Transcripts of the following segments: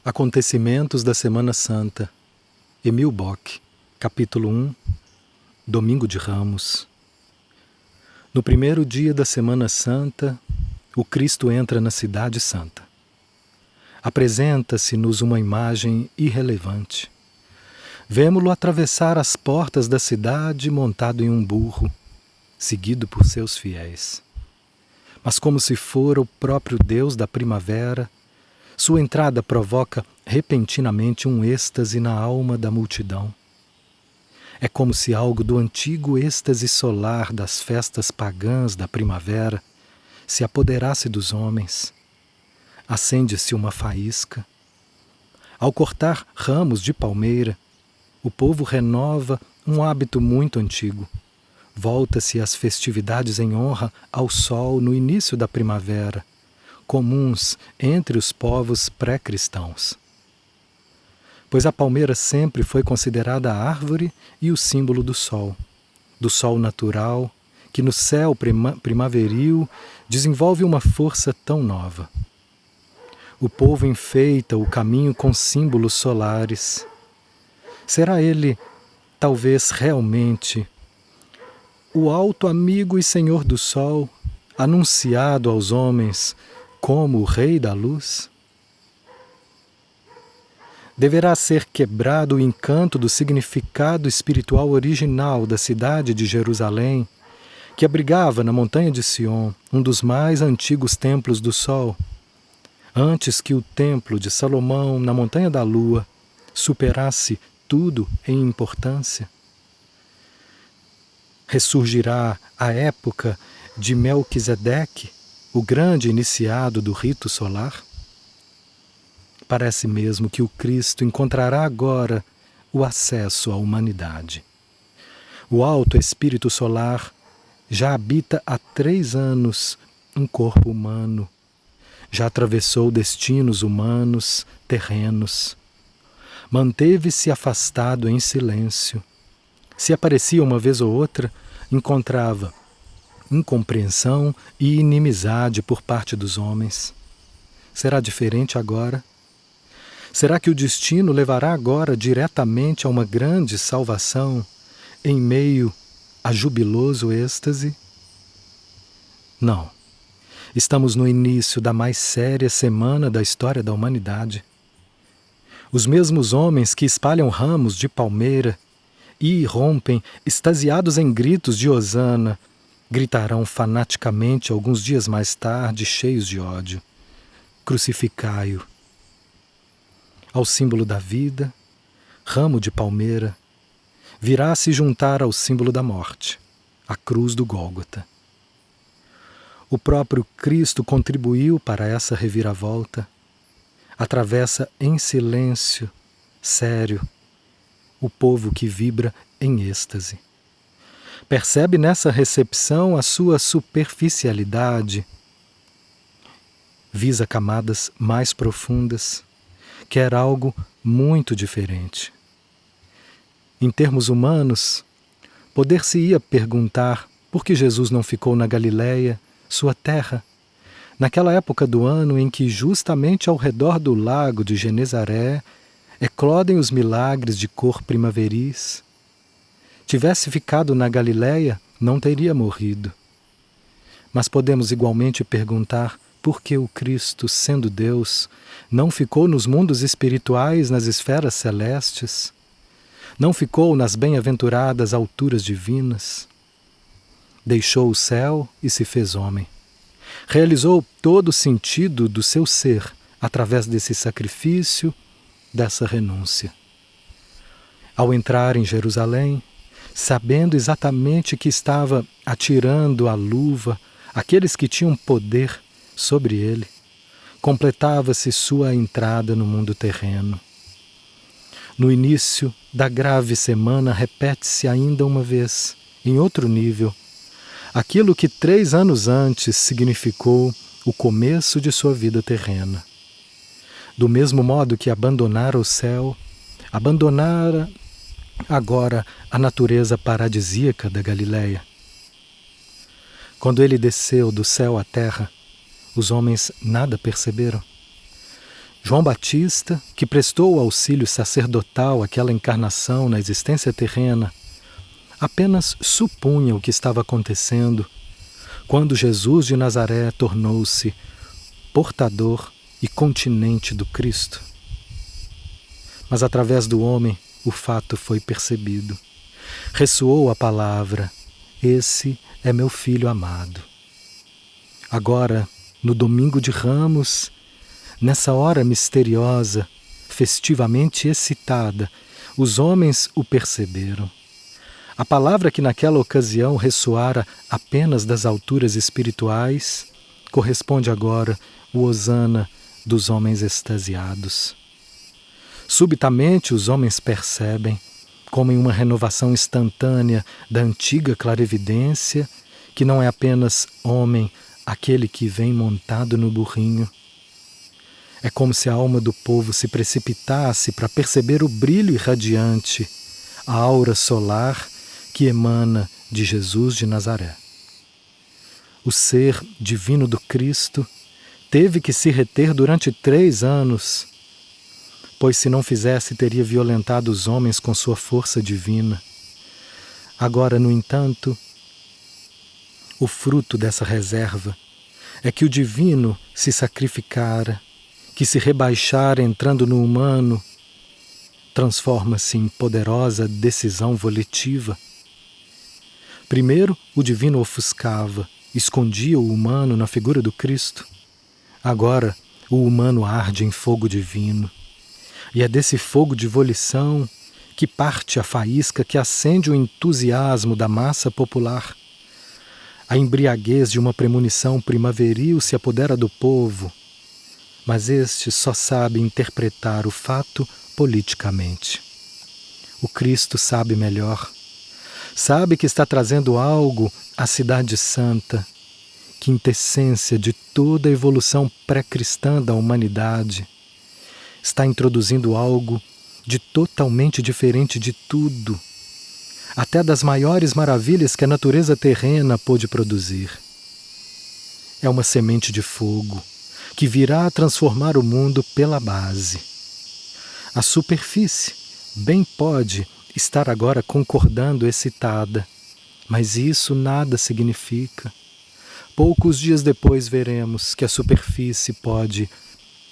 Acontecimentos da Semana Santa. Emil Bock, capítulo 1, Domingo de Ramos. No primeiro dia da Semana Santa, o Cristo entra na Cidade Santa. Apresenta-se-nos uma imagem irrelevante. Vemo-lo atravessar as portas da cidade montado em um burro, seguido por seus fiéis. Mas como se fora o próprio Deus da primavera, sua entrada provoca repentinamente um êxtase na alma da multidão. É como se algo do antigo êxtase solar das festas pagãs da primavera se apoderasse dos homens. Acende-se uma faísca. Ao cortar ramos de palmeira, o povo renova um hábito muito antigo. Volta-se às festividades em honra ao sol no início da primavera, comuns entre os povos pré-cristãos. Pois a palmeira sempre foi considerada a árvore e o símbolo do sol natural, que no céu primaveril desenvolve uma força tão nova. O povo enfeita o caminho com símbolos solares. Será ele, talvez realmente, o alto amigo e senhor do sol, anunciado aos homens como o Rei da Luz? Deverá ser quebrado o encanto do significado espiritual original da cidade de Jerusalém, que abrigava na montanha de Sião um dos mais antigos templos do sol, antes que o templo de Salomão na montanha da lua superasse tudo em importância. Ressurgirá a época de Melquisedeque, o grande iniciado do rito solar? Parece mesmo que o Cristo encontrará agora o acesso à humanidade. O alto espírito solar já habita há 3 anos um corpo humano, já atravessou destinos humanos, terrenos. Manteve-se afastado em silêncio. Se aparecia uma vez ou outra, encontrava incompreensão e inimizade por parte dos homens. Será diferente agora? Será que o destino levará agora diretamente a uma grande salvação em meio a jubiloso êxtase? Não. Estamos no início da mais séria semana da história da humanidade. Os mesmos homens que espalham ramos de palmeira e irrompem, extasiados em gritos de hosana, gritarão fanaticamente alguns dias mais tarde, cheios de ódio: crucificai-o. Ao símbolo da vida, ramo de palmeira, virá se juntar ao símbolo da morte, a cruz do Gólgota. O próprio Cristo contribuiu para essa reviravolta. Atravessa em silêncio, sério, o povo que vibra em êxtase. Percebe nessa recepção a sua superficialidade. Visa camadas mais profundas. Quer algo muito diferente. Em termos humanos, poder-se-ia perguntar por que Jesus não ficou na Galileia, sua terra, naquela época do ano em que justamente ao redor do lago de Genezaré eclodem os milagres de cor primaveris. Tivesse ficado na Galileia, não teria morrido. Mas podemos igualmente perguntar por que o Cristo, sendo Deus, não ficou nos mundos espirituais, nas esferas celestes? Não ficou nas bem-aventuradas alturas divinas? Deixou o céu e se fez homem. Realizou todo o sentido do seu ser através desse sacrifício, dessa renúncia. Ao entrar em Jerusalém, sabendo exatamente que estava atirando a luva aqueles que tinham poder sobre ele, completava-se sua entrada no mundo terreno. No início da grave semana, repete-se ainda uma vez, em outro nível, aquilo que 3 anos antes significou o começo de sua vida terrena. Do mesmo modo que abandonara o céu, abandonara agora a natureza paradisíaca da Galileia. Quando ele desceu do céu à terra, os homens nada perceberam. João Batista, que prestou o auxílio sacerdotal àquela encarnação na existência terrena, apenas supunha o que estava acontecendo quando Jesus de Nazaré tornou-se portador e continente do Cristo. Mas através do homem o fato foi percebido. Ressoou a palavra: esse é meu filho amado. Agora, no domingo de Ramos, nessa hora misteriosa, festivamente excitada, os homens o perceberam. A palavra que naquela ocasião ressoara apenas das alturas espirituais corresponde agora o hosana dos homens extasiados. Subitamente os homens percebem, como em uma renovação instantânea da antiga clarividência, que não é apenas homem aquele que vem montado no burrinho. É como se a alma do povo se precipitasse para perceber o brilho irradiante, a aura solar que emana de Jesus de Nazaré. O ser divino do Cristo teve que se reter durante 3 anos, pois se não fizesse teria violentado os homens com sua força divina. Agora, no entanto, o fruto dessa reserva é que o divino se sacrificara, que se rebaixara entrando no humano, transforma-se em poderosa decisão volitiva. Primeiro, o divino ofuscava, escondia o humano na figura do Cristo. Agora, o humano arde em fogo divino. E é desse fogo de volição que parte a faísca que acende o entusiasmo da massa popular. A embriaguez de uma premonição primaveril se apodera do povo, mas este só sabe interpretar o fato politicamente. O Cristo sabe melhor. Sabe que está trazendo algo à Cidade Santa, quintessência de toda a evolução pré-cristã da humanidade. Está introduzindo algo de totalmente diferente de tudo, até das maiores maravilhas que a natureza terrena pôde produzir. É uma semente de fogo que virá a transformar o mundo pela base. A superfície bem pode estar agora concordando excitada, mas isso nada significa. Poucos dias depois veremos que a superfície pode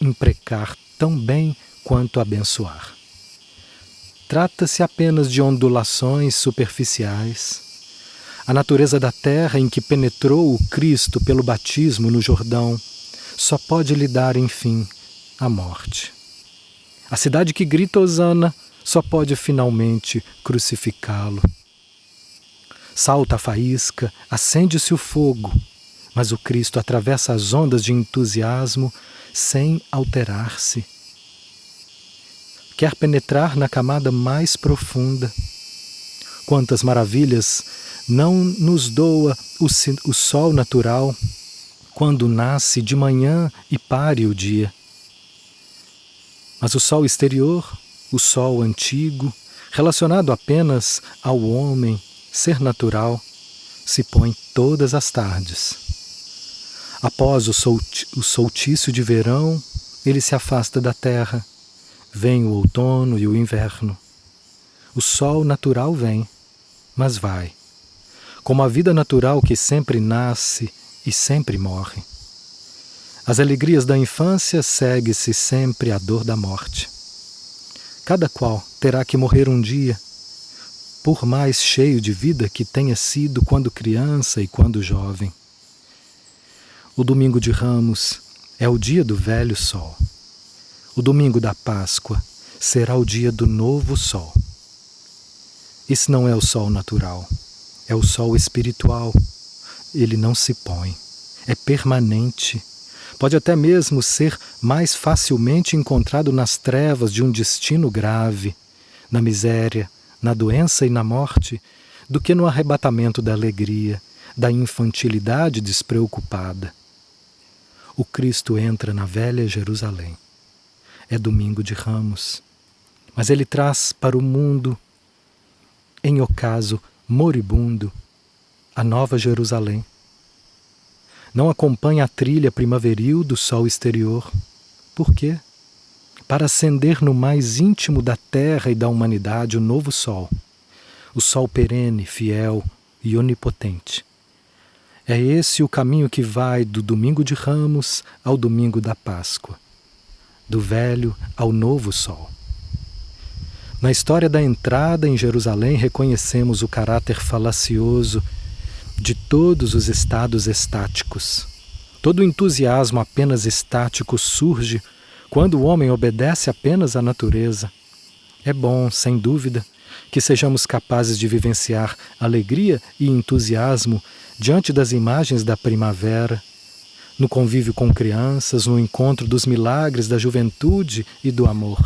imprecar tão bem quanto abençoar. Trata-se apenas de ondulações superficiais. A natureza da terra em que penetrou o Cristo pelo batismo no Jordão só pode lhe dar, enfim, a morte. A cidade que grita hosana só pode finalmente crucificá-lo. Salta a faísca, acende-se o fogo, mas o Cristo atravessa as ondas de entusiasmo sem alterar-se. Quer penetrar na camada mais profunda. Quantas maravilhas não nos doa o sol natural quando nasce de manhã e pare o dia. Mas o sol exterior, o sol antigo, relacionado apenas ao homem, ser natural, se põe todas as tardes. Após o solstício de verão, ele se afasta da terra. Vem o outono e o inverno. O sol natural vem, mas vai. Como a vida natural que sempre nasce e sempre morre. As alegrias da infância segue-se sempre a dor da morte. Cada qual terá que morrer um dia, por mais cheio de vida que tenha sido quando criança e quando jovem. O domingo de Ramos é o dia do velho sol. O domingo da Páscoa será o dia do novo sol. Esse não é o sol natural, é o sol espiritual. Ele não se põe, é permanente. Pode até mesmo ser mais facilmente encontrado nas trevas de um destino grave, na miséria, na doença e na morte, do que no arrebatamento da alegria, da infantilidade despreocupada. O Cristo entra na velha Jerusalém. É domingo de Ramos, mas ele traz para o mundo, em ocaso moribundo, a nova Jerusalém. Não acompanha a trilha primaveril do sol exterior. Por quê? para acender no mais íntimo da terra e da humanidade o novo sol, o sol perene, fiel e onipotente. É esse o caminho que vai do domingo de Ramos ao domingo da Páscoa, do velho ao novo sol. Na história da entrada em Jerusalém reconhecemos o caráter falacioso de todos os estados estáticos. Todo o entusiasmo apenas estático surge quando o homem obedece apenas à natureza. É bom, sem dúvida, que sejamos capazes de vivenciar alegria e entusiasmo diante das imagens da primavera, no convívio com crianças, no encontro dos milagres da juventude e do amor.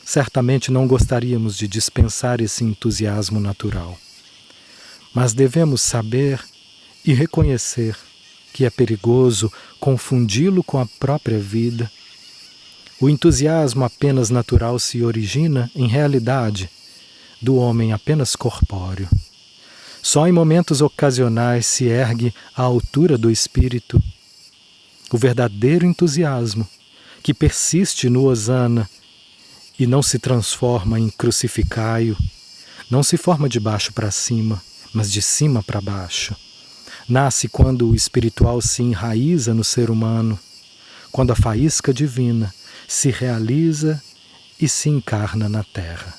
Certamente não gostaríamos de dispensar esse entusiasmo natural. Mas devemos saber e reconhecer que é perigoso confundi-lo com a própria vida. O entusiasmo apenas natural se origina, em realidade, do homem apenas corpóreo. Só em momentos ocasionais se ergue à altura do espírito o verdadeiro entusiasmo, que persiste no hosana e não se transforma em crucificaio, não se forma de baixo para cima, mas de cima para baixo. Nasce quando o espiritual se enraiza no ser humano, quando a faísca divina se realiza e se encarna na terra.